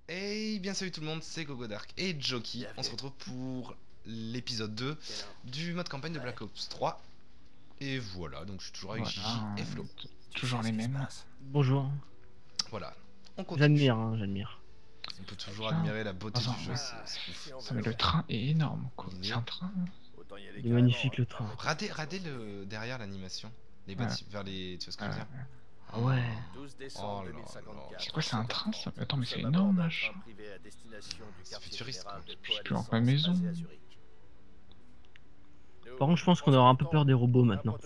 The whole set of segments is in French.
Et bien salut tout le monde, c'est GoGoDark et Jockey. On se retrouve pour l'épisode 2 du mode campagne de Black Ops 3. Et voilà, donc je suis toujours avec Gigi Voilà, et Flo. toujours les mêmes. Bonjour. Voilà, on continue. J'admire, hein, j'admire. On peut toujours Bien. admirer la beauté Attends, du jeu, ouais. c'est ouf. Ça, mais le train est énorme quoi. Il est- C'est un train. Il est magnifique le train. Radez le derrière l'animation. Les Ouais. bâtiments vers les. Tu vois ce que je veux dire? Ah ouais. Oh là là. C'est quoi, c'est un train ça? Attends, mais c'est énorme machin. C'est futuriste quoi. Je suis plus en vraie maison. Par contre, je pense qu'on aura un peu peur des robots maintenant.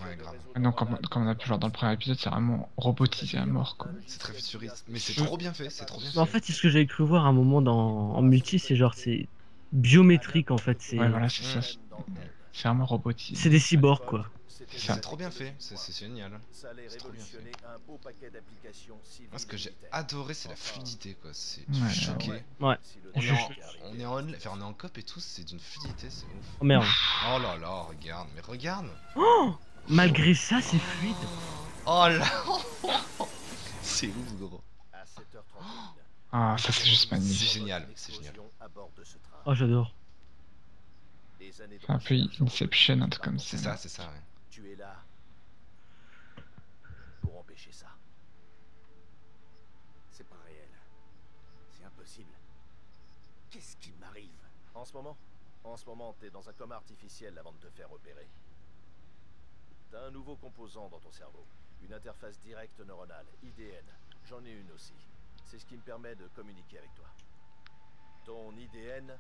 Ouais, grave. Non, comme on a pu voir dans le premier épisode, c'est vraiment robotisé à mort quoi. C'est très futuriste. Mais c'est trop bien fait, c'est trop bien Mais en fait. fait, c'est ce que j'avais cru voir à un moment en multi, c'est genre, c'est biométrique en fait. Ouais, voilà, c'est ça. C'est vraiment robotisé. C'est des cyborgs quoi. ça. C'est trop bien fait, c'est génial. C'est trop bien fait. Moi, ce que j'ai adoré, c'est la fluidité quoi. C'est Ouais, choqué. Ouais. On est on est en cop et tout, c'est d'une fluidité, c'est ouf. Oh merde. Oh là là, regarde, mais regarde. Oh, malgré ça, c'est fluide. Oh là. C'est ouf gros. Ah, ça c'est juste C'est magnifique. génial, c'est génial. Oh, j'adore. C'est un peu Inception, un truc comme ça. C'est ça, ouais. Tu es là pour empêcher ça. C'est pas réel. C'est impossible. Qu'est-ce qui m'arrive? En ce moment, t'es dans un coma artificiel avant de te faire opérer. T'as un nouveau composant dans ton cerveau. Une interface directe neuronale, IDN. J'en ai une aussi. C'est ce qui me permet de communiquer avec toi. Ton IDN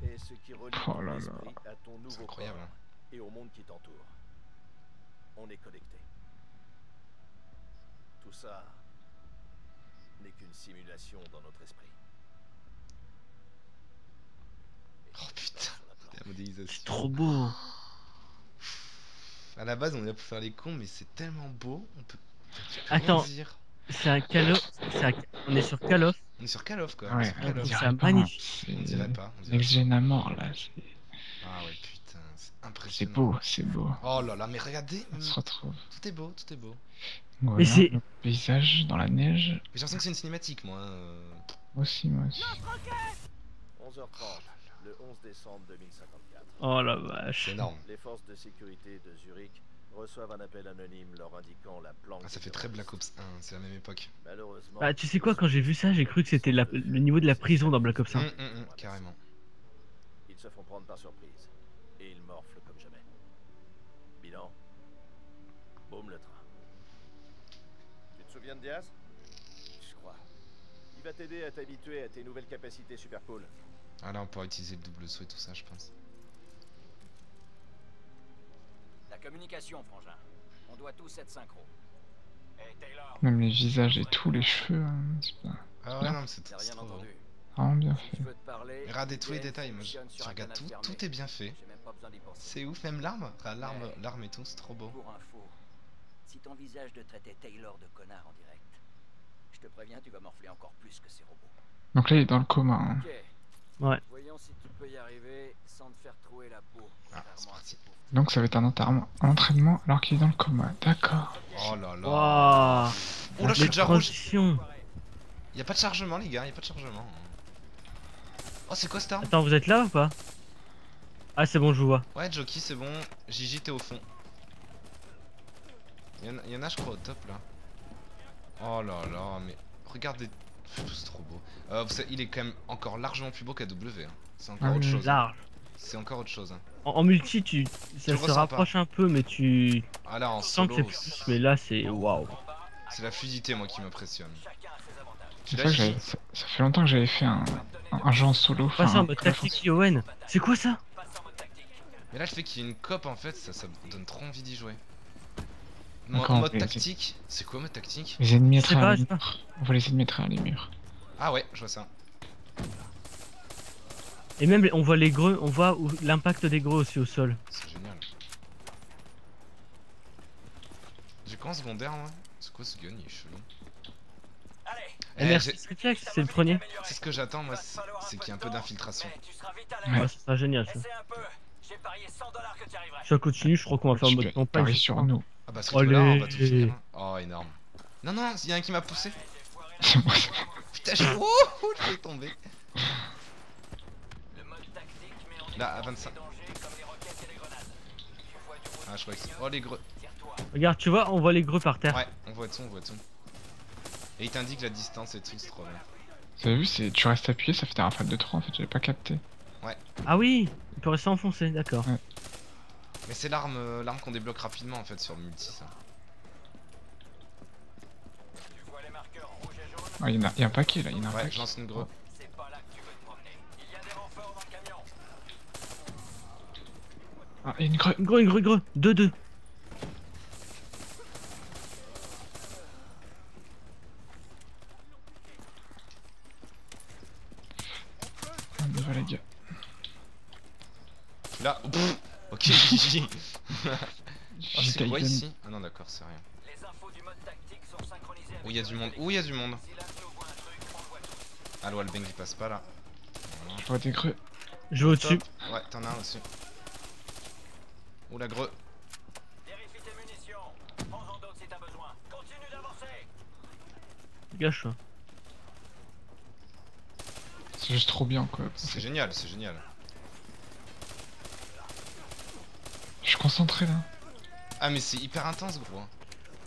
est ce qui relie Oh ton là là. esprit à ton nouveau incroyable, corps hein. et au monde qui t'entoure. On est connecté. Tout ça n'est qu'une simulation dans notre esprit. Oh putain, la modélisation. C'est trop beau. À la base, on est là pour faire les cons, mais c'est tellement beau, on peut. Attends. Rien dire. C'est un Call of. On est sur Call of. On est sur Call of quoi. Ouais, Sur on Call dirait of. c'est dirait pas, magnifique. On c'est dirait pas. On dirait Next Gen à mort là. Ah ouais, putain, c'est C'est impressionnant. beau, c'est beau. Oh là là, mais regardez, On se retrouve. tout est beau, tout est beau. Voilà, c'est- le paysage dans la neige. Mais j'ai l'impression que c'est une cinématique, moi. Moi aussi, moi aussi. 11h30, le 11 décembre 2054. Oh la vache. C'est énorme. Les forces de sécurité de Zurich reçoivent un appel anonyme leur indiquant la planque. Ah, ça fait très Black Ops 1, c'est la même époque. Malheureusement. Bah, tu sais quoi, quand j'ai vu ça, j'ai cru que c'était le niveau de la prison dans Black Ops 1. Carrément. Ils se font prendre par surprise et ils morflent comme jamais. Bilan. Boum le train. Tu te souviens de Diaz? Je crois. Il va t'aider à t'habituer à tes nouvelles capacités super cool. Ah là, on pourra utiliser le double saut et tout ça, je pense. La communication, frangin. On doit tous être synchro. Hey Taylor. Même les visages et tout, les cheveux. Hein, c'est pas Ah ouais, bien. non, mais c'est J'ai c'est rien trop beau. entendu. vraiment bien Si fait. je veux te parler. Regardez tous les IDN détails, moi je fonctionne sur un regarde canal tout, fermé. tout est bien fait. J'ai même pas besoin d'y penser. C'est ouf, même l'arme, enfin, l'arme et tout, c'est trop beau. Pour info, si t'envisages de traiter Taylor de connard en direct, je te préviens, tu vas morfler encore plus que ces robots. Donc là, il est dans le coma. Hein. Ok. Ouais. Voyons si tu peux y arriver sans te faire trouer la peau. Ah, contrairement c'est à parti. ces pauvres. Donc ça va être un entraînement alors qu'il est dans le coma. D'accord. Oh là là. Waouh. Oh là, je suis Les déjà rouge. transitions. Y'a pas de chargement, les gars, y'a pas de chargement. Oh, c'est quoi cette arme? Attends, vous êtes là ou pas? Ah, c'est bon, je vous vois. Ouais, Jockey, c'est bon. Gigi, t'es au fond. Y'en a, je crois, au top là. Oh là là, mais regardez. C'est trop beau. Vous savez, il est quand même encore largement plus beau qu'à W. Hein. C'est encore Ah autre oui. chose. Hein. Large. C'est encore autre chose. Hein. En multi, ça le se ressens rapproche un peu, mais tu Ah là, en sens que solo, c'est plus. Mais là, c'est waouh. c'est la fluidité, moi, qui m'impressionne. Chacun a ses avantages. C'est Là, ça que Gigi. ça fait longtemps que j'avais fait un jeu en solo. Passe en mode Call of tactique Yowen. C'est quoi ça? Passe en mode tactique. Mais là, le fait qu'il y ait une cop, en fait, ça me donne trop envie d'y jouer. D'accord, Mode mais- tactique, c'est quoi mode tactique? Les ennemis à Je sais pas, travers je les sais pas. murs. On voit les ennemis à travers les murs. Ah ouais, je vois ça. Et même, on voit les greux, on voit l'impact des greux aussi au sol. C'est génial. J'ai quoi en secondaire, moi? C'est quoi ce gun? Il est chelou. Allez. Et merci, Réflex, c'est le premier. C'est ce que j'attends, moi, c'est qu'il y ait un peu d'infiltration. Mais tu seras vite à Ouais. l'aise. Ouais, ça sera génial ça. Essaie un peu. J'ai parié 100 $ que tu arriverais. Ça continue, je crois qu'on va faire en mode campagne. Pareil sur nous. Ah bah ce truc là, on va tout Allez. finir. Oh, énorme. Non, non, il y a un qui m'a poussé. C'est moi. Putain, je vais tomber. Là, à 25. Ah, je crois que c'est. Oh, les greux. Regarde, tu vois, on voit les greux par terre. Ouais, on voit tout, on voit tout. Et il t'indique la distance et tout, c'est trop bien. Vous avez vu, tu restes appuyé, ça fait un rafale de 3 en fait, j'avais pas capté. Ah oui, il peut rester enfoncé, d'accord. Ouais. Mais c'est l'arme qu'on débloque rapidement en fait sur le multi, ça. Ah, il y a un paquet là, il y en a un Ouais, paquet. je lance une greux. Ah, il y a une grue. Une greux. 2-2. On y va les gars. Là, oh, pff, ok, GG. Oh, J'ai c'est quoi Titan. ici? Ah non, d'accord, c'est rien. Où il y a du monde? Où il y a du monde? Ah, le wallbang il passe pas là. Je vois des grues. Je vais au-dessus. Top. Ouais, t'en as un aussi. Ouh la greux. Gâche. C'est juste trop bien quoi. C'est génial, c'est génial. Je suis concentré là. Ah, mais c'est hyper intense, gros.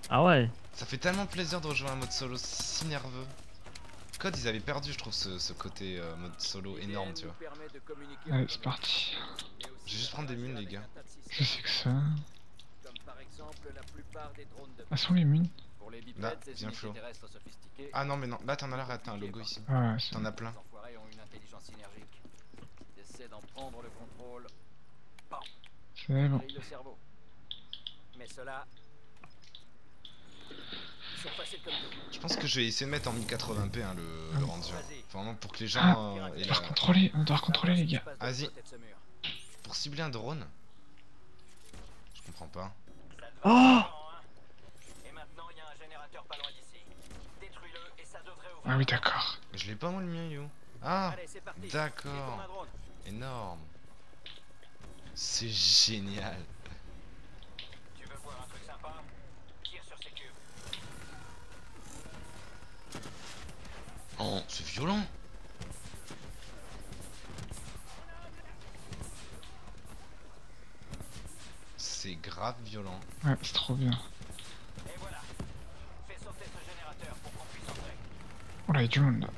Ah ouais. Ça fait tellement plaisir de rejoindre un mode solo si nerveux. Code, ils avaient perdu, je trouve, ce côté mode solo énorme, tu vois. Allez, c'est parti. Je vais juste prendre des munes, les gars. Je sais que ça. Ah, sont les munes? Là, viens, Flo. Ah non, mais non, là, t'en as là, t'as un logo ici. Ouais, c'est T'en as plein. bon. Mais cela Je pense que je vais essayer de mettre en 1080p hein, le rendu. Enfin, vraiment pour que les Ah, gens aient la... on doit contrôler les gars. Vas-y. Pour cibler un drone. Je comprends pas. Oh. Ah oui, d'accord. Mais je l'ai pas moi le mien, yo. Ah, d'accord. Énorme. C'est génial. Oh, c'est violent. C'est grave violent. Ouais, c'est trop bien. Oh là, il y a du monde là.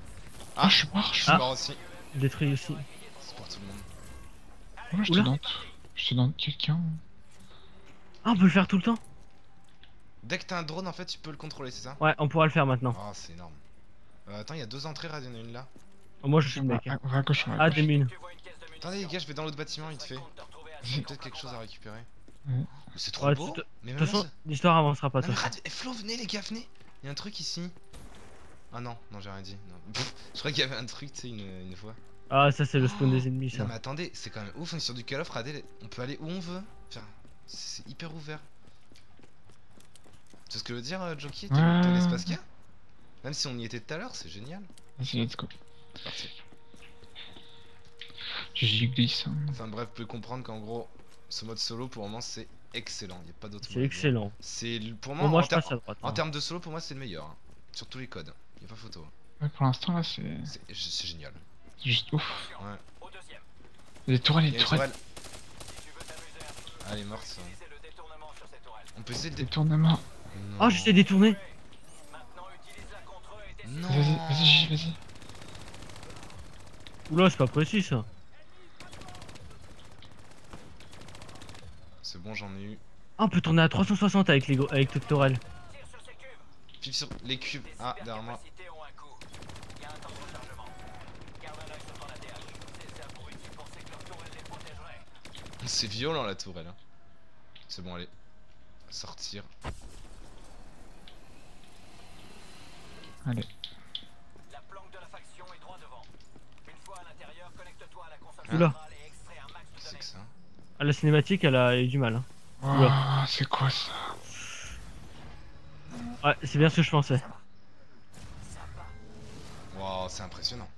Ah, je suis mort, Je suis mort aussi. Détruit aussi. C'est pour tout le monde. Oh là, je te donne quelqu'un. Ah, on peut le faire tout le temps? Dès que t'as un drone, en fait, tu peux le contrôler, c'est ça? Ouais, on pourra le faire maintenant. Oh, c'est énorme. Attends, il y a 2 entrées, il y en a une là. Oh, moi je suis le mec. On va à gauche, on va à Ah, gauche. des mines. Attendez, les gars, je vais dans l'autre bâtiment, vite fait. J'ai peut-être quelque chose à récupérer. Ouais. Mais c'est trop Ouais, beau. de Mais toute même façon, là, l'histoire avancera pas. non, De mais toute façon. Flo, venez, les gars, venez. Il y a un truc ici. Ah non, non, j'ai rien dit. Non. Pff, je crois qu'il y avait un truc, tu sais, une fois. Ah, ça c'est le spawn des ennemis, ça. Non, mais attendez, c'est quand même ouf. Hein, sur du Call of, regardez, on peut aller où on veut. Enfin, c'est hyper ouvert. Tu sais ce que je veux dire, Jockey? T'as l'espace qu'il y a? Même si on y était tout à l'heure, c'est génial. Vas-y, let's go. C'est parti. J'y glisse. Hein. Enfin bref, vous pouvez comprendre qu'en gros, ce mode solo pour le moment c'est excellent. Il n'y a pas d'autre mot. C'est excellent. C'est pour Pour moi, moi, je passe à droite. en termes de solo, pour moi c'est le meilleur. Hein. Sur tous les codes. Il n'y a pas photo. Ouais, pour l'instant là, c'est C'est génial. juste ouf. Ouais. Les tourelles, Il y les a une tourelles. tourelle. Ah, elle est morte ça. On peut essayer de Détournement. Non. Oh, j'essaie de détourner. Non. Vas-y, Gigi, vas-y. Oula, c'est pas précis ça. C'est bon, j'en ai eu. Ah, on peut tourner à 360 avec les avec Toctorel. Pile sur les cubes. Ah, derrière moi. C'est violent la tourelle. Hein. C'est bon, allez. Sortir. Allez. Oula. C'est que ça. Ah, la cinématique, elle a eu du mal. Hein. Oh, c'est quoi ça? Ouais, c'est bien ce que je pensais. Wow, c'est impressionnant.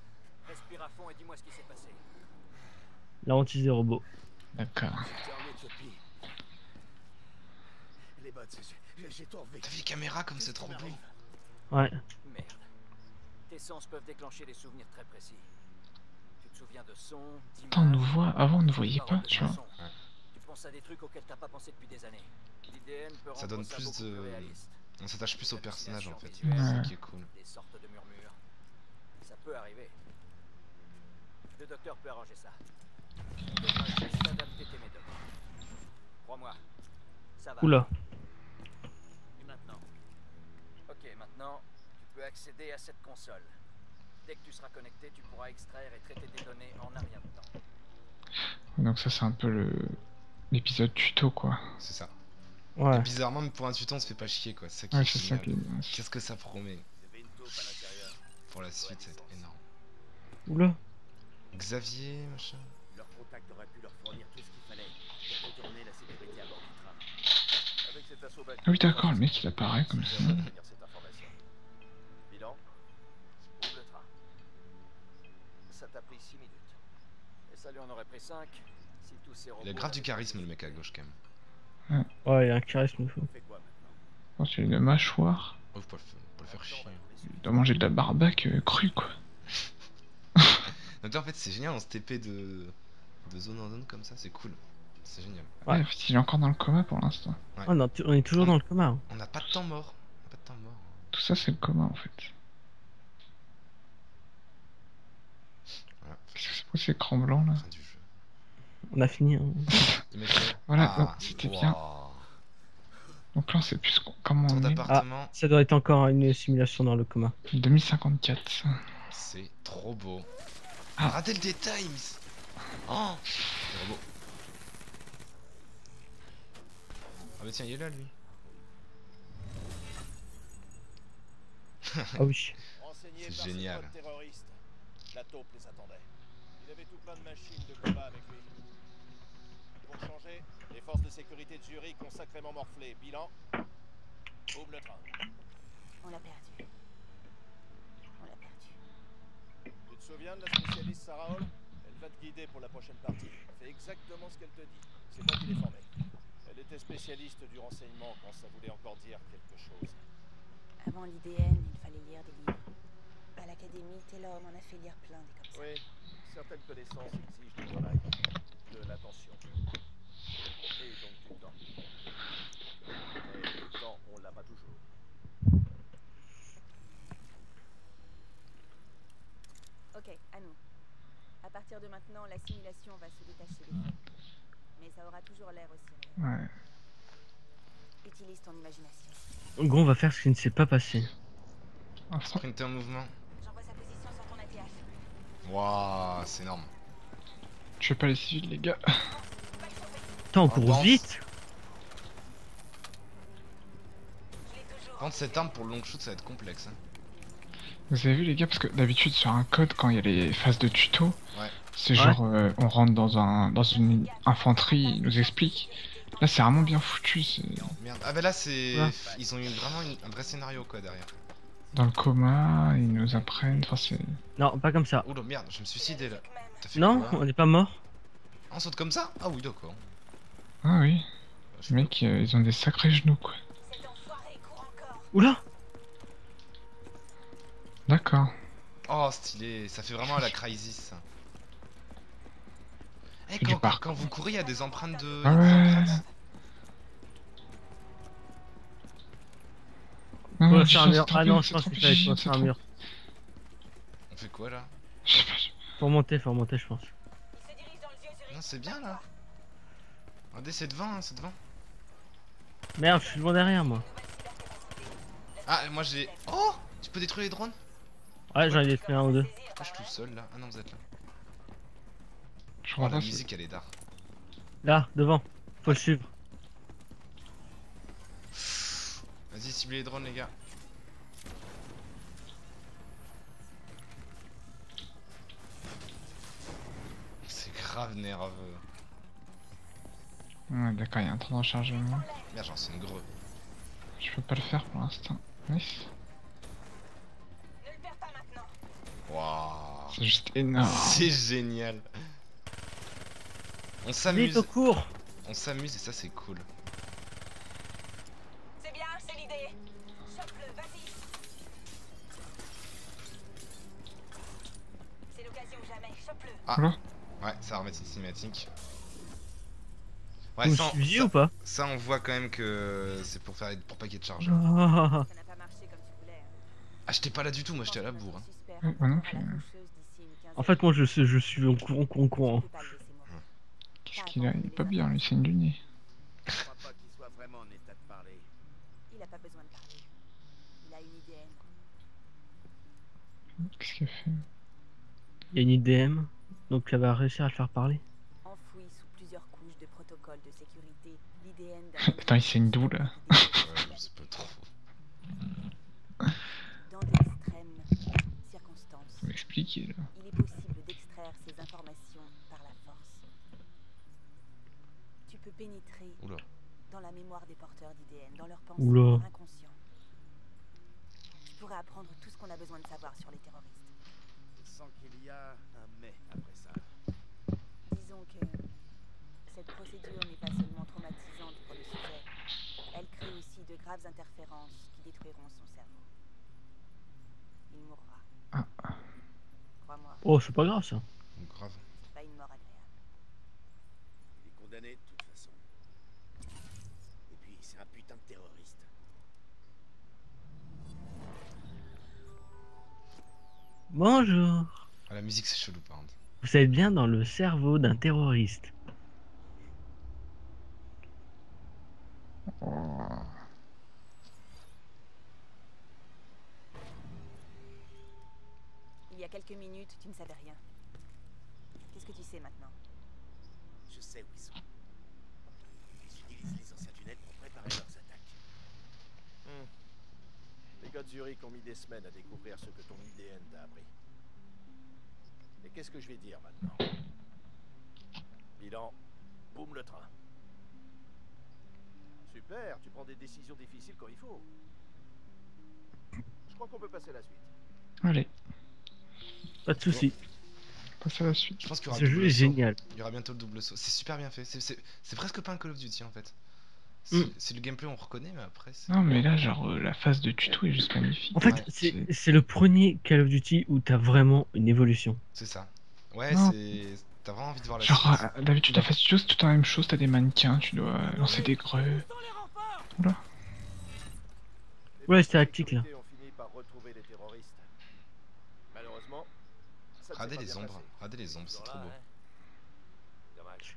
La hantise des robots. D'accord. T'as vu les caméras comme c'est trop beau. Ouais. Tes sens peuvent déclencher des souvenirs très précis. Tu te souviens de sons, Attends, on nous d'images, voit. Avant, on ne de voyait paroles pas, de tu vois. chansons. Ouais. Tu penses à des trucs auxquels t'as pas pensé depuis des années. L'IDN peut Ça rendre donne ça plus beaucoup de- plus réaliste. On s'attache plus au personnage en fait. C'est Ouais. ça qui est cool. Des sortes de murmures. Ça peut arriver. Le docteur peut arranger ça. Il devra juste adapter tes méthodes. Crois-moi, ça va. Oula. Et maintenant? Ok, maintenant, tu peux accéder à cette console. Dès que tu seras connecté, tu pourras extraire et traiter des données en un rien de temps. Donc ça, c'est un peu l'épisode tuto, quoi. C'est ça. Ouais. Et bizarrement, même pour un tuto, on se fait pas chier quoi. C'est ça qui Ouais, est c'est ça génial. qui est... Qu'est-ce que ça promet Il y avait une taupe à l'intérieur. pour la suite, c'est énorme. Oula. Xavier, machin. Leur contact aurait pu leur fournir tout ce qu'il fallait pour retourner la sécurité à bord du train. Avec cet assaut Ah oui, d'accord, le mec, il apparaît comme ça. cette information. Bilan, ouvre le train. Ça t'a pris 6 minutes. Et ça lui en aurait pris 5 si tous ces robots... Il a grave du avaient- charisme le mec à gauche quand même. Ouais, il y a un charisme de fou. On fait quoi maintenant? Oh, c'est une mâchoire. Oh, faut pas le faire chier. Il doit manger de la barbaque crue, quoi. Donc là en fait c'est génial, on se TP de zone en zone comme ça, c'est cool. C'est génial. Ouais, en fait, il est encore dans le coma pour l'instant. Ouais. Oh, non, on est toujours dans le coma. Hein. On n'a pas de temps mort. On a pas de temps mort. Tout ça, c'est le coma, en fait. Voilà, Qu'est-ce que c'est pour ces écrans blancs, là? fin du jeu. On a fini. Hein. Imaginez. Voilà, Ah, donc, c'était wow. bien. Donc là, on sait plus comment Tour on est. d'appartement, Ça doit être encore une simulation dans le coma. 2054. c'est trop beau. Ah. Ratez le détail, miss. Oh, c'est trop beau. Ah bah tiens, il est là lui. Ah oui. Renseigné C'est par génial. ce pote terroriste, la taupe les attendait. Il avait tout plein de machines de combat avec lui. Pour changer, les forces de sécurité de Zurich ont sacrément morflé. Bilan, ouvre le train. On l'a perdu. On l'a perdu. Tu te souviens de la spécialiste Sarah Hall? Elle va te guider pour la prochaine partie. Fais exactement ce qu'elle te dit. C'est moi qui l'ai formée. Elle était spécialiste du renseignement quand ça voulait encore dire quelque chose. Avant l'IDN, il fallait lire des livres. À l'académie, Taylor m'en a fait lire plein des comme ça. Oui, certaines connaissances exigent du travail, de l'attention. Et donc du temps. Et le temps, on l'a pas toujours. Ok, à nous. À partir de maintenant, la simulation va se détacher des faits. Mais ça aura toujours l'air aussi réel. Ouais. Utilise ton imagination. En gros, on va faire ce qui ne s'est pas passé. Ah, ça- Sprinter en mouvement. J'envoie sa position sur ton ATH. Waouh, c'est énorme. Je vais pas les civils, les gars. Putain, on court danse. vite. Par contre, cette arme pour le long shoot, ça va être complexe. Hein. Vous avez vu, les gars, parce que d'habitude, sur un code, quand il y a les phases de tuto, Ouais. c'est genre, on rentre dans une infanterie, il nous explique. Là, c'est vraiment bien foutu. C'est Merde. Ah bah là, c'est. Ouais. Ils ont eu vraiment un vrai scénario quoi derrière. dans le coma, ils nous apprennent. Enfin, c'est. Non, pas comme ça. Oula, merde, je me suis suicidé là. T'as fait Non, quoi, on n'est pas mort. on saute comme ça? Ah oui, d'accord. Ah oui, Je les mecs, ils ont des sacrés genoux, quoi. Cet enfoiré court encore. Oula. D'accord. Oh, stylé, ça fait vraiment à la Crysis. ça. Eh, C'est du quand parcours. vous courez, il y a des empreintes de. Ah il y a des ouais. empreintes. Non, On va non, faire un c'est mur. trop Ah bien, non, c'est je pense trop que bien, ça va être c'est faire un trop- mur. On fait quoi là? Je sais pas, Faut remonter, je pense. Il se dirige dans le vieux Zurich. Non, c'est bien là. Regardez, c'est devant, hein, c'est devant. Merde, je suis loin derrière moi. Ah, moi j'ai. Oh! Tu peux détruire les drones? Ouais, j'en ai détruit un ou deux. Ah, je suis tout seul là. Ah non, vous êtes là. je Oh, la repasse. musique elle est d'art. Là, devant. Faut le suivre. Vas-y, ciblez les drones, les gars. C'est grave nerveux. Ouais, d'accord, il y a un temps de rechargement. Merde, j'en suis une gros. Je peux pas le faire pour l'instant. Nice. Ne le perds pas maintenant. Waouh. C'est juste énorme. C'est génial. On Vite s'amuse. au cours. On s'amuse et ça c'est cool. C'est bien, c'est l'idée. Chope-le, vas-y. Ah, Oula. ouais, ça va remettre une cinématique. Ouais, Vous me ça, suiviez ça- ou pas? ça, on voit quand même que c'est pour faire pour paquet de charge. Ah, Ça n'a pas marché comme tu voulais. Ah, j'étais pas là du tout, moi j'étais à la bourre. Hein. Ouais, moi non plus. En fait, moi, je suis en courant. Qu'est-ce qu'il a? Il est pas bien, lui, saigne du nez. Je crois pas qu'il soit vraiment en état de parler. Il a pas besoin de parler. Il a une IDM. Qu'est-ce qu'il a fait? Il y a une IDM, donc elle va réussir à le faire parler. Enfoui sous plusieurs couches de protocoles de sécurité, l'IDN Attends, il saigne d'où, là? Ouais, je sais pas trop. Dans d'extrêmes circonstances, Faut m'expliquer, là. il est possible d'extraire ces informations par la force. Tu peux pénétrer Oula. dans la mémoire des porteurs d'IDN, dans leur pensée, Oula. leur inconscient. Tu pourrais apprendre tout ce qu'on a besoin de savoir sur les terroristes. Je sens qu'il y a un mais après ça. Disons que cette procédure n'est pas seulement traumatisante pour le sujet, elle crée aussi de graves interférences qui détruiront son cerveau. Il mourra. Ah. Crois-moi, Oh, c'est pas grave ça. Grave. c'est pas une mort agréable. Il est condamné de toute façon. Et puis, c'est un putain de terroriste. Bonjour. Ah, la musique c'est chelou par contre. Vous êtes bien dans le cerveau d'un terroriste. Oh. Il y a quelques minutes, tu ne savais rien. Qu'est-ce que tu sais maintenant? Je sais où ils sont. Ils utilisent les anciens tunnels pour préparer leurs attaques. Les gars de Zurich ont mis des semaines à découvrir ce que ton IDN t'a appris. Et qu'est-ce que je vais dire maintenant? Bilan, boum le train. Super, tu prends des décisions difficiles quand il faut. Je crois qu'on peut passer à la suite. Allez, Pas de soucis. passe à la suite. Je pense qu'il y aura Ce le jeu double est saut. génial. Il y aura bientôt le double saut. C'est super bien fait. C'est presque pas un Call of Duty en fait. Mm. C'est le gameplay on reconnaît, mais après c'est. Non, mais là, genre, la phase de tuto est juste magnifique. En fait, Ouais, c'est le premier Call of Duty où t'as vraiment une évolution. C'est ça. Ouais, Non. c'est. T'as vraiment envie de voir la Genre, suite. d'habitude, la phase tuto, c'est tout le temps la même chose. T'as des mannequins, tu dois lancer des greux. Oula. Ouais, c'était tactique, là. Les autorités ont fini par retrouver les terroristes. Malheureusement, ça ne s'est Radez pas les bien ombres. passé. Radez les ombres, c'est trop beau. Dommage.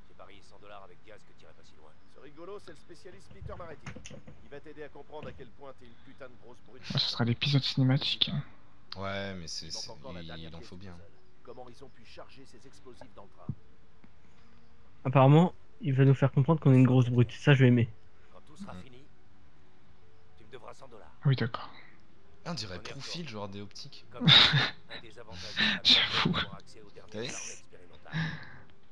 J'ai parié 100 $ avec Diaz que t'irais pas si loin. Ce rigolo, c'est le spécialiste Peter Maretti. Il va t'aider à comprendre à quel point t'es une putain de grosse brute. Ah, ce sera l'épisode cinématique. Hein. Ouais, mais Il manque encore la dernière il en pièce faut du bien. puzzle. Comment ils ont pu charger ces explosifs dans le train? Apparemment, il va nous faire comprendre qu'on est une grosse brute. Ça, je vais aimer. Quand tout sera fini, tu me devras 100 $. Ah oui, d'accord. Ah, on dirait Profil, genre des optiques. Comme un des avantages de la J'avoue. avoir accès aux dernières T'as vu armes expérimentales.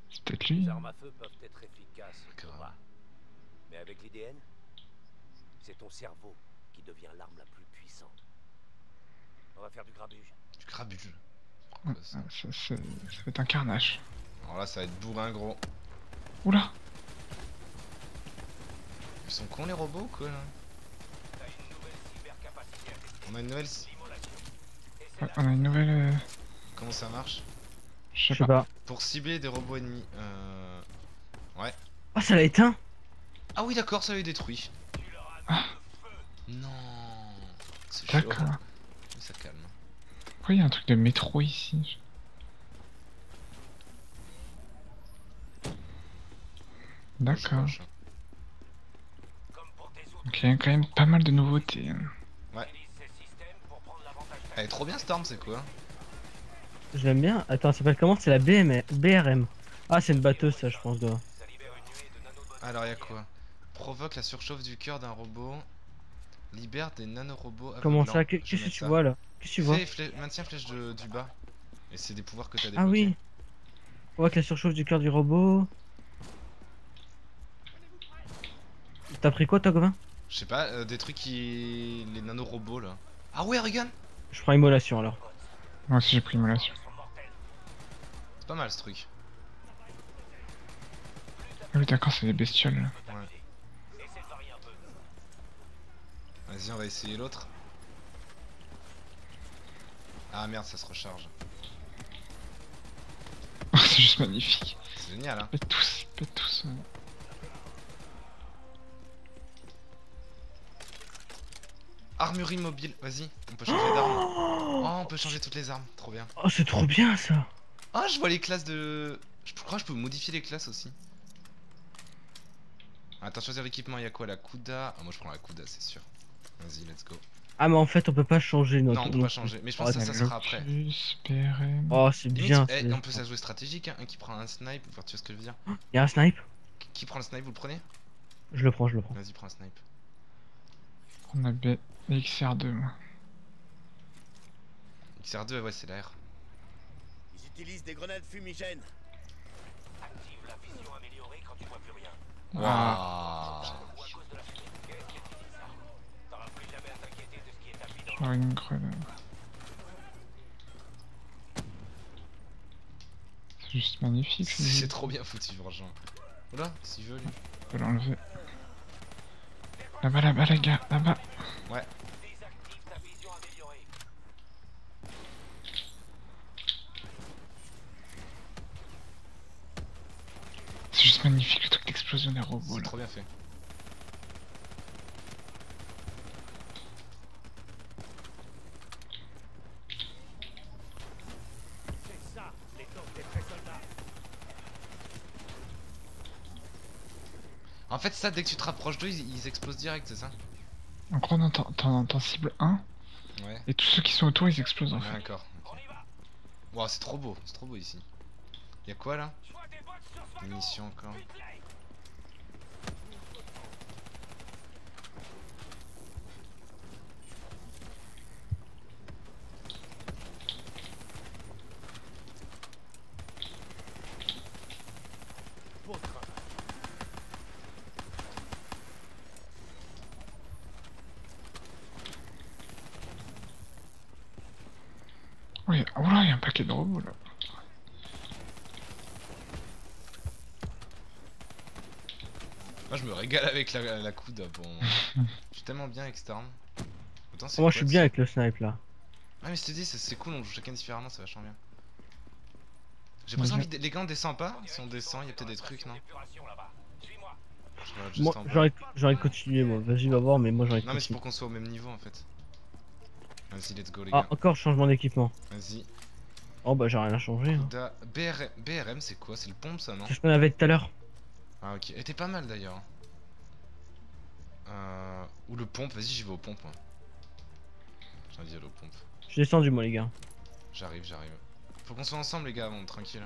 C'est peut-être Les lui. armes à feu peuvent être efficaces, Grave. Cobra. Mais avec l'IDN, c'est ton cerveau qui devient l'arme la plus puissante. On va faire du grabuge. Du grabuge. Ouais, ça va être un carnage. Alors là, ça va être bourrin, gros. Oula. Ils sont cons les robots ou quoi là? T'as une nouvelle cybercapacité à tester. On a une nouvelle. L'immolation. Ouais, on a une nouvelle. Comment ça marche? Je Je sais sais pas. pas. Pour cibler des robots ennemis. Ouais. Ah, ça l'a éteint. Ah oui, d'accord, ça l'a détruit. Ah. Non. C'est chaud. D'accord. Mais ça calme. Pourquoi il y a un truc de métro ici? D'accord. Proche. Comme pour tes autres, Donc il y a quand même pas mal de nouveautés. Hein. utilise ces systèmes pour prendre l'avantage Elle est trop bien cette arme, c'est quoi? Je l'aime bien. Attends, ça s'appelle comment? C'est la BRM. Ah, c'est une batteuse, ça, je pense. Doit. Ça libère une nuée de nanobots. Alors y'a quoi? Provoque la surchauffe du cœur d'un robot. Libère des nanorobots. Comment aveuglants. ça? Je Qu'est-ce vais que mettre tu ça. vois là? Qu'est-ce que tu vois? Maintiens flèche du bas. Et c'est des pouvoirs que t'as débloqués. Ah oui. On voit que la surchauffe du cœur du robot. T'as pris quoi, toi, Gauvin? Je sais pas, des trucs qui. Les nanorobots là. Ah ouais, regarde! Je prends immolation alors. Moi aussi j'ai pris immolation. C'est pas mal ce truc. Ah oui, d'accord, c'est des bestioles. Là. Ouais. Vas-y, on va essayer l'autre. Ah merde, ça se recharge. c'est juste magnifique. C'est génial, hein. Pète tous. Armurerie mobile, vas-y, on peut changer d'arme. Oh, on peut changer toutes les armes, trop bien. Oh, c'est trop bien ça. Ah, je vois les classes de... Je crois que je peux modifier les classes aussi. Attends, choisir l'équipement, il y a quoi? La Kuda. Ah, moi je prends la Kuda, c'est sûr. Vas-y, let's go. Ah, mais en fait, on peut pas changer notre. Non, on peut pas changer, mais je pense que ça sera après. PRM. Oh, c'est Limite, bien. on peut ça jouer stratégique, hein. Un qui prend un snipe, enfin, tu vois ce que je veux dire. Y'a un snipe? Qui prend le snipe, vous le prenez? Je le prends, je le prends. Vas-y, prends un snipe. On a XR2, moi. XR2, ouais, c'est l'air. Ils utilisent des grenades fumigènes. Active la vision améliorée quand tu vois plus rien. Waouh. Ou à cause de la fumée. Qu'est-ce qui a dit ça? T'auras plus jamais à t'inquiéter de ce qui est tapis dans Genre une grenade. C'est juste magnifique. C'est trop bien foutu, franchement. Oula, s'il veut, lui. On peut l'enlever. Là-bas, les gars, là-bas. Ouais. Désactive ta vision améliorée. C'est juste magnifique le truc d'explosion des robots C'est là. trop bien fait. C'est ça, les tanks des vrais soldats. En fait, ça, dès que tu te rapproches d'eux, ils explosent direct, c'est ça? En gros, t'en cibles un, Ouais. et tous ceux qui sont autour ils explosent en fait. D'accord. Wow, c'est trop beau ici. Y'a quoi là? Munitions encore. Beau travail. Oui, oh là, il y a un paquet de robots là. Moi, je me régale avec la coude. Bon. Je suis tellement bien avec cette arme. Attends, c'est Moi, quoi, je suis ça? bien avec le snipe là. Ah, mais je te dis, c'est cool, on joue chacun différemment, c'est vachement bien. J'ai presque envie de... Les gars, on descend pas? Si on descend, il y a peut-être des trucs, non? Je regarde juste Moi, en bas. j'aurais continué, moi. Vas-y, va voir, mais moi, j'aurais Non, mais c'est continué. pour qu'on soit au même niveau en fait. Vas-y, let's go, les Ah, gars. encore changement d'équipement. Vas-y. Oh, bah, j'ai rien changé. Hein. Kuda. BRM, c'est quoi? C'est le pompe, ça, non? C'est ce qu'on avait tout à l'heure. Ah, ok. Elle était pas mal d'ailleurs. Ou le pompe, vas-y, j'y vais au pompe. Moi. J'ai envie d'y aller au pompe. Je suis descendu, moi, les gars. J'arrive. Faut qu'on soit ensemble, les gars, avant, tranquille.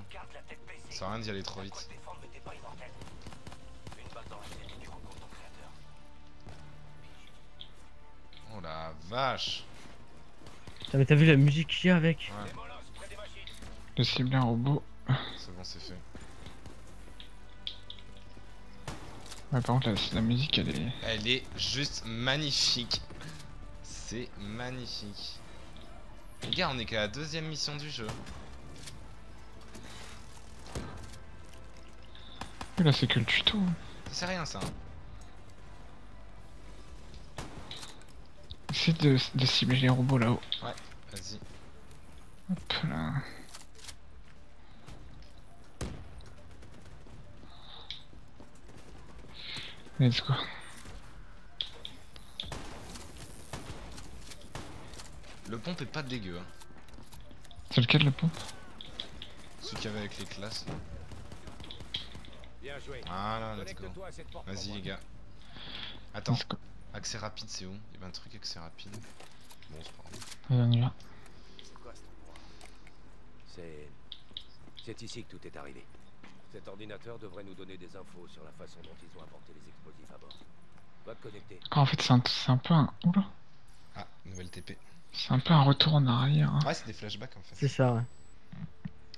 Ça sert à rien d'y aller trop vite. Oh la vache. Putain, mais t'as vu la musique qu'il y a avec? Ouais, De cibler un robot. c'est bon, c'est fait. Ouais, par contre, la musique elle est. Elle est juste magnifique. C'est magnifique. Les gars, on est qu'à la deuxième mission du jeu. Et là, c'est que le tuto. Ça sert à rien, ça. Essaye de cibler les robots là-haut. Ouais, vas-y. Hop là. Let's go. Le pompe est pas dégueu. Hein. C'est lequel le pompe? Celui qu'il y avait avec les classes. Bien joué. Voilà, let's go. Connecte-toi à cette porte pour Vas-y, moi. les gars. Attends, Let's go. accès rapide, c'est où? Il y avait un truc accès rapide. Bon, c'est pas grave. Allez, on y va. C'est quoi cet endroit? C'est ici que tout est arrivé. Cet ordinateur devrait nous donner des infos sur la façon dont ils ont apporté les explosifs à bord. Va te connecter. Ah, en fait, c'est un peu un. Oula. Ah, nouvelle TP. C'est un peu un retour en arrière. Hein. Ouais, c'est des flashbacks en fait. C'est ça, ouais.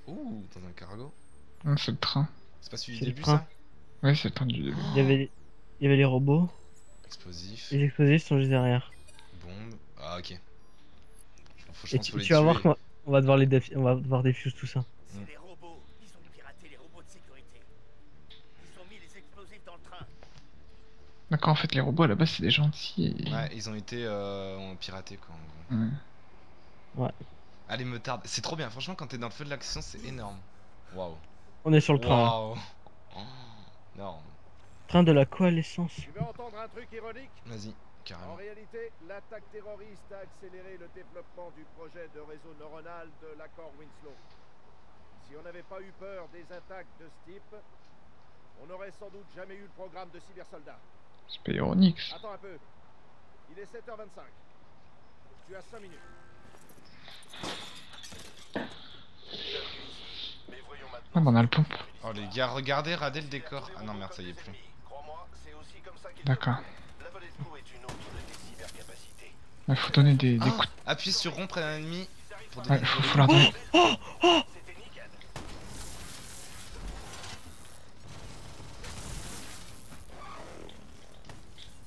Ouh, dans un cargo. Non, c'est le train. C'est pas celui C'est du le début, train. ça? Ouais, c'est le train du début. Il y avait les robots. Explosif, Les explosifs sont juste derrière. bombe. Ah, ok. Faut, je Et pense faut les tu vas voir tuer. qu'on va devoir on va devoir défuse tout ça. C'est des robots. Ils ont piraté les robots de sécurité. Ils ont mis les explosifs dans le train. D'accord, en fait, les robots à la base c'est des gentils. Et... Ouais, ils ont été piratés quoi. En gros. Ouais. Ouais. Allez, me tarde. C'est trop bien, franchement, quand t'es dans le feu de l'action, c'est énorme. Waouh. On est sur le train. Là. Waouh. Non, Train de la coalescence. Tu veux entendre un truc ironique? vas-y, En carrément. réalité, l'attaque terroriste a accéléré le développement du projet de réseau neuronal de l'accord Winslow. Si on n'avait pas eu peur des attaques de ce type, on n'aurait sans doute jamais eu le programme de cybersoldats. C'est pas ironique. Ça. Attends un peu. Il est 7h25. Tu as 5 minutes. Ah, bah on a le pompe. Oh les gars, regardez, regardez le décor. Ah non, merde, ça y est plus. D'accord. Il faut donner des Ah, coups. appuyez sur rond près d'un ennemi pour donner Ouais, faut leur donner.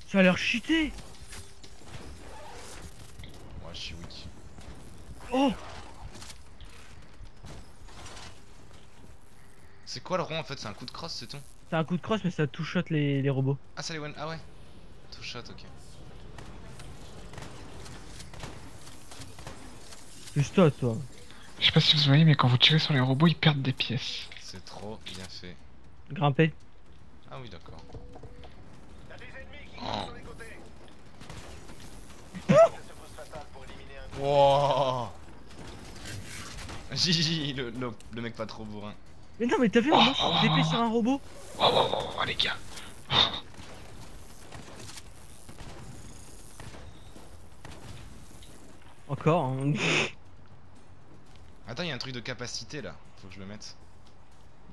Ça a l'air cheaté. Ouais, je suis weak. Oh. C'est quoi le rond en fait? C'est un coup de crosse, c'est tout? T'as un coup de crosse mais ça two-shot les robots. Ah, ça les one. Ah ouais. Two shot, ok. Juste toi, toi. Je sais pas si vous voyez, mais quand vous tirez sur les robots, ils perdent des pièces. C'est trop bien fait. Grimper. Ah oui, d'accord. Oh. Wow. Gigi, le mec pas trop bourrin. Mais non mais t'as vu un monstre d'épée sur un robot? Oh les gars. Encore hein. Attends, il y a un truc de capacité là. Faut que je le mette.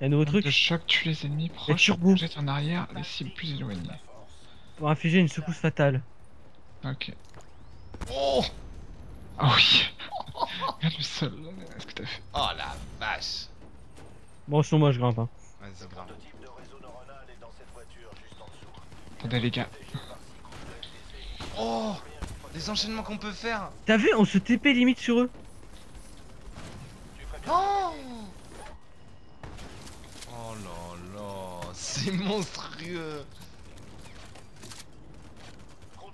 Y'a un nouveau Le truc choc tue les ennemis proches, turbo. jette en arrière les cibles plus éloignées. pour infliger une secousse fatale. Ok. Oh. Ah oui. Regarde le sol, est-ce que t'as fait? Oh la vache. Bon sinon moi je grimpe hein. Vas-y, grave. Attendez les gars. Oh. Les enchaînements qu'on peut faire. T'as vu on se TP limite sur eux. Oh. Oh là là. C'est monstrueux.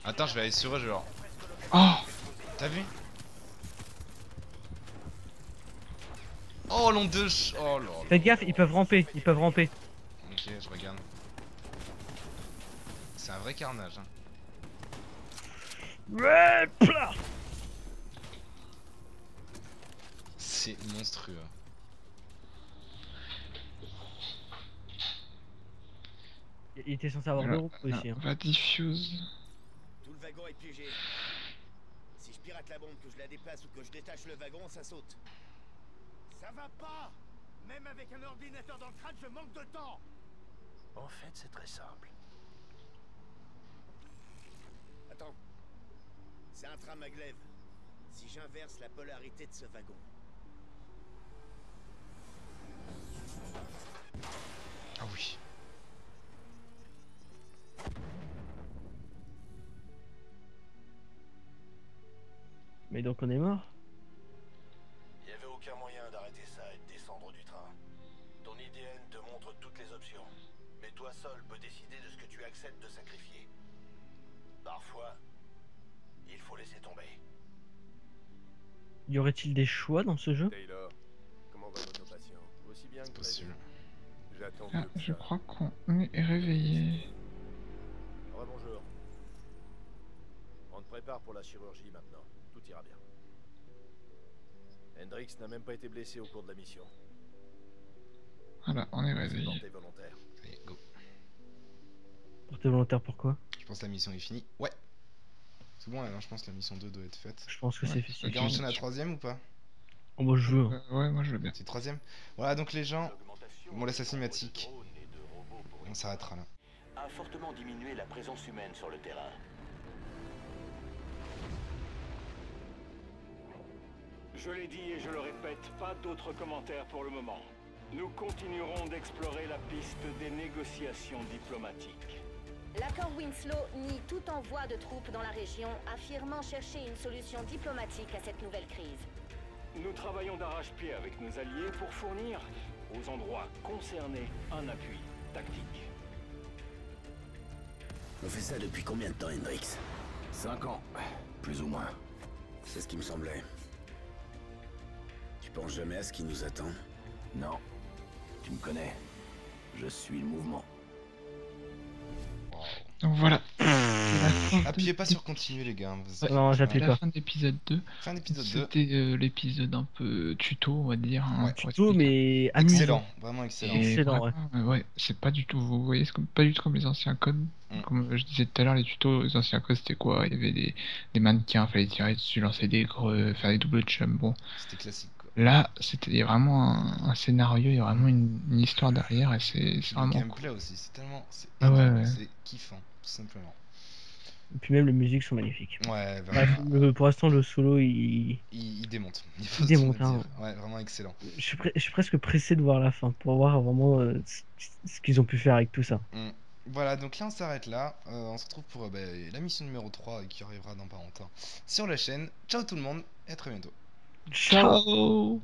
Attends, je vais aller sur eux, genre. Oh. T'as vu? Oh, l'onde de oh là là. Faites gaffe, ils peuvent ramper, ils peuvent ramper. Ok, je regarde. C'est un vrai carnage. Hein. Ouais, plah. C'est monstrueux. Il était censé avoir deux roues aussi hein. Va diffuse. Tout le wagon est piégé. Si je pirate la bombe, que je la déplace ou que je détache le wagon, ça saute. Ça va pas! Même avec un ordinateur dans le crâne, je manque de temps! En fait, c'est très simple. Attends. C'est un train maglev. Si j'inverse la polarité de ce wagon. Ah oui. Mais donc on est mort. Il n'y avait aucun moyen d'arrêter ça et de descendre du train. Ton IDN te montre toutes les options. Mais toi seul peux décider de ce que tu acceptes de sacrifier. Parfois, il faut laisser tomber. Y aurait-il des choix dans ce jeu? Taylor, comment va notre patient? Aussi bien que Possible. J'attends Ah, que je ça. crois qu'on est réveillé. Rebonjour. On te prépare pour la chirurgie maintenant. Tout ira bien. Hendrix n'a même pas été blessé au cours de la mission. Voilà, on est C'est réveillé. porté volontaire. Allez, go. Portée volontaire pourquoi? Je pense que la mission est finie. Ouais. C'est bon, alors je pense que la mission 2 doit être faite. Je pense que Ouais, c'est Le facile. gars enchaîne la troisième ou pas? Oh bah je veux. Ouais, moi je veux bien. C'est troisième. Voilà, donc les gens, on laisse la cinématique. On s'arrêtera là. A fortement diminué la présence humaine sur le terrain. Je l'ai dit et je le répète, pas d'autres commentaires pour le moment. Nous continuerons d'explorer la piste des négociations diplomatiques. L'accord Winslow nie tout envoi de troupes dans la région, affirmant chercher une solution diplomatique à cette nouvelle crise. Nous travaillons d'arrache-pied avec nos alliés pour fournir aux endroits concernés un appui tactique. On fait ça depuis combien de temps, Hendrix? 5 ans, plus ou moins. C'est ce qui me semblait. Tu penses jamais à ce qui nous attend? Non. Tu me connais. Je suis le mouvement. Donc voilà. C'est la fin de Appuyez pas sur continuer les gars. Ouais, Non, j'appuie la pas. fin de l'épisode 2. Fin d'épisode 2. C'était l'épisode un peu tuto, on va dire. Hein, Ouais. pour Tout, expliquer. mais amusant. Excellent, vraiment excellent. Et Excellent, ouais. vraiment, ouais, c'est pas du tout, vous voyez, c'est pas du tout comme les anciens codes. Comme je disais tout à l'heure, les tutos, les anciens codes, c'était quoi? Il y avait des mannequins, fallait tirer dessus, lancer des greux, faire des doubles jumps, bon. C'était classique quoi. Là, il y a vraiment un scénario, il y a vraiment une histoire derrière, et c'est Le vraiment cool. gameplay aussi, c'est tellement. C'est Ah ouais, énorme, ouais. c'est kiffant, tout simplement. Et puis même les musiques sont magnifiques. Ouais, Bref, vraiment. pour l'instant, le solo, il... Il démonte. Il Il faut démonte, se le hein. dire. Ouais, vraiment excellent. Je suis presque pressé de voir la fin pour voir vraiment ce qu'ils ont pu faire avec tout ça. Voilà, donc là on s'arrête là. On se retrouve pour la mission numéro 3 qui arrivera dans pas longtemps sur la chaîne. Ciao tout le monde et à très bientôt. Ciao. Ciao.